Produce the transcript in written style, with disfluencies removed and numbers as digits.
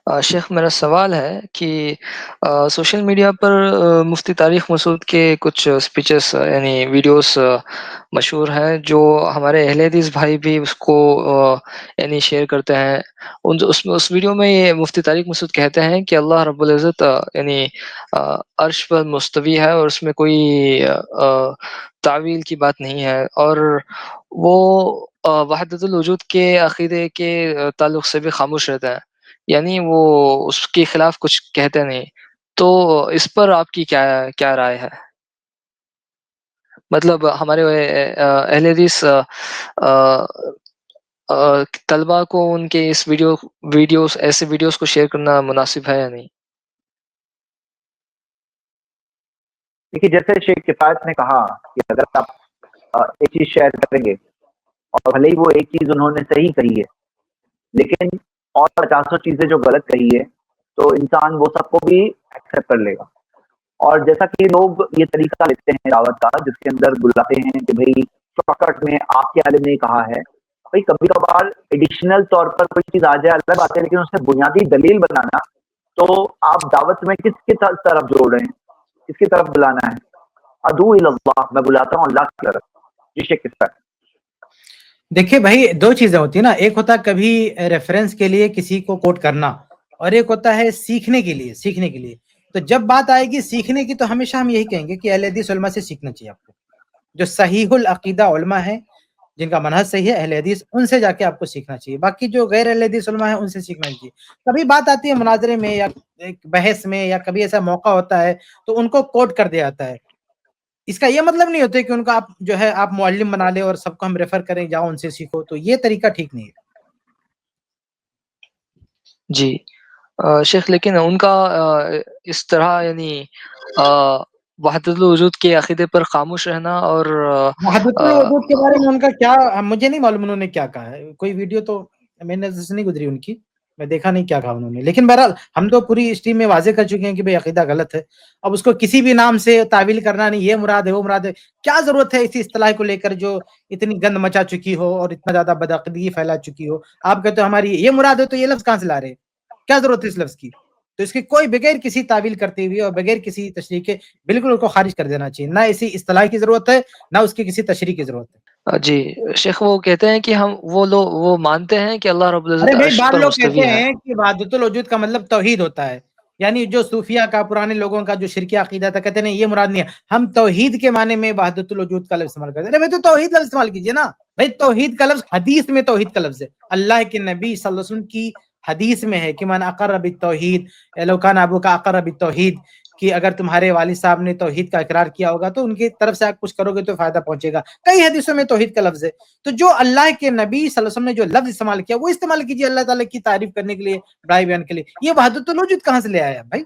شیخ میرا سوال ہے کہ سوشل میڈیا پر مفتی طارق مسعود کے کچھ اسپیچز یعنی ویڈیوز مشہور ہیں، جو ہمارے اہل حدیث بھائی بھی اس کو یعنی شیئر کرتے ہیں۔ اس ویڈیو میں یہ مفتی طارق مسعود کہتے ہیں کہ اللہ رب العزت یعنی عرش پر مستوی ہے اور اس میں کوئی تعویل کی بات نہیں ہے، اور وہ وحدت الوجود کے عقیدے کے تعلق سے بھی خاموش رہتا ہے، یعنی وہ اس کے خلاف کچھ کہتے نہیں۔ تو اس پر آپ کی کیا کیا رائے ہے؟ مطلب ہمارے اہل حدیث طلبا کو ان کے اس ویڈیوز ایسے ویڈیوز کو شیئر کرنا مناسب ہے یا نہیں؟ دیکھیے، جیسے شیخ کفایت نے کہا کہ اگر آپ ایک چیز شیئر کریں گے اور بھلے ہی وہ ایک چیز انہوں نے صحیح کہی ہے، لیکن اور 50 چیزیں جو غلط کہی ہے، تو انسان وہ سب کو بھی ایکسیپٹ کر لے گا۔ اور جیسا کہ لوگ یہ طریقہ لیتے ہیں دعوت کا، جس کے اندر بلاتے ہیں کہ بھئی شارٹ میں آپ کے عالم نے یہ کہا ہے، بھئی کبھی کبھار ایڈیشنل طور پر کوئی چیز آ جائے الگ بات ہے، لیکن اس سے بنیادی دلیل بنانا، تو آپ دعوت میں کس کی طرف جوڑ رہے ہیں، کس کی طرف بلانا ہے؟ ادعو الی اللہ، میں بلاتا ہوں اللہ کی طرف۔ جی شیخ کس طرح؟ دیکھیے بھائی، دو چیزیں ہوتی ہیں نا، ایک ہوتا ہے کبھی ریفرنس کے لیے کسی کو کوٹ کرنا، اور ایک ہوتا ہے سیکھنے کے لیے۔ تو جب بات آئے گی سیکھنے کی، تو ہمیشہ ہم یہی کہیں گے کہ اہل حدیث علماء سے سیکھنا چاہیے آپ کو، جو صحیح العقیدہ علماء ہیں، جن کا منہج صحیح ہے اہل حدیث، ان سے جا کے آپ کو سیکھنا چاہیے۔ باقی جو غیر اہل حدیث علماء ہیں ان سے سیکھنا چاہیے۔ کبھی بات آتی ہے مناظرے میں یا ایک بحث میں، یا کبھی ایسا موقع ہوتا ہے تو ان کو کوٹ کر دیا جاتا ہے۔ اس کا یہ مطلب نہیں ہوتا کہ ان کو آپ جو ہے آپ معلم بنا لیں اور سب کو ہم ریفر کریں جاؤ ان سے سیکھو، تو یہ طریقہ ٹھیک نہیں ہے۔ جی شیخ، لیکن ان کا اس طرح یعنی وحدت الوجود کے عقیدے پر خاموش رہنا اور وحدت الوجود کے بارے میں ان کا کیا، مجھے نہیں معلوم انہوں نے کیا کہا ہے، کوئی ویڈیو تو میں نے نہیں گزری ان کی، میں دیکھا نہیں کیا کہا انہوں نے، لیکن بہرحال ہم تو پوری اس ٹیم میں واضح کر چکے ہیں کہ بھئی عقیدہ غلط ہے۔ اب اس کو کسی بھی نام سے تعویل کرنا نہیں، یہ مراد ہے وہ مراد ہے، کیا ضرورت ہے اسی اصطلاح کو لے کر جو اتنی گند مچا چکی ہو اور اتنا زیادہ بدعقیدگی پھیلا چکی ہو؟ آپ کہتے ہو ہماری یہ مراد ہے، تو یہ لفظ کہاں سے لا رہے ہیں؟ کیا ضرورت ہے اس لفظ کی؟ تو اس کی کوئی بغیر کسی تعویل کرتے ہوئے اور بغیر کسی تشریح کے بالکل اس کو خارج کر دینا چاہیے، نہ اسی اصطلاح کی ضرورت ہے نہ اس کی کسی تشریح کی ضرورت ہے۔ جی شیخ، وہ کہتے ہیں کہ وہ مانتے ہیں کہ اللہ رب العزت ارے بھائی، عرش بعض پر لوگ مستوی کہتے ہے۔ ہیں کہ وحدت الوجود کا مطلب توحید ہوتا ہے، یعنی جو صوفیہ کا پرانے لوگوں کا جو شرکی عقیدہ تھا، کہتے ہیں یہ مراد نہیں ہے، ہم توحید کے معنی میں وحدت الوجود کا لفظ استعمال کرتے ہیں۔ ارے بھائی، تو توحید کا لفظ استعمال کیجئے نا بھائی، توحید کا لفظ حدیث میں توحید کا لفظ ہے، اللہ کے نبی صلی اللہ علیہ وسلم کی حدیث میں ہے کہ من اقر بالتوحید لو کان ابوک اقر بالتوحید، کہ اگر تمہارے والد صاحب نے توحید کا اقرار کیا ہوگا تو ان کی طرف سے آپ کچھ کرو گے تو فائدہ پہنچے گا۔ کئی حدیثوں میں توحید کا لفظ ہے، تو جو اللہ کے نبی صلی اللہ علیہ وسلم نے جو لفظ استعمال کیا وہ استعمال کیجیے اللہ تعالیٰ کی تعریف کرنے کے لیے، بڑائی بیان کے لیے۔ یہ وحدت الوجود کہاں سے لے آیا بھائی؟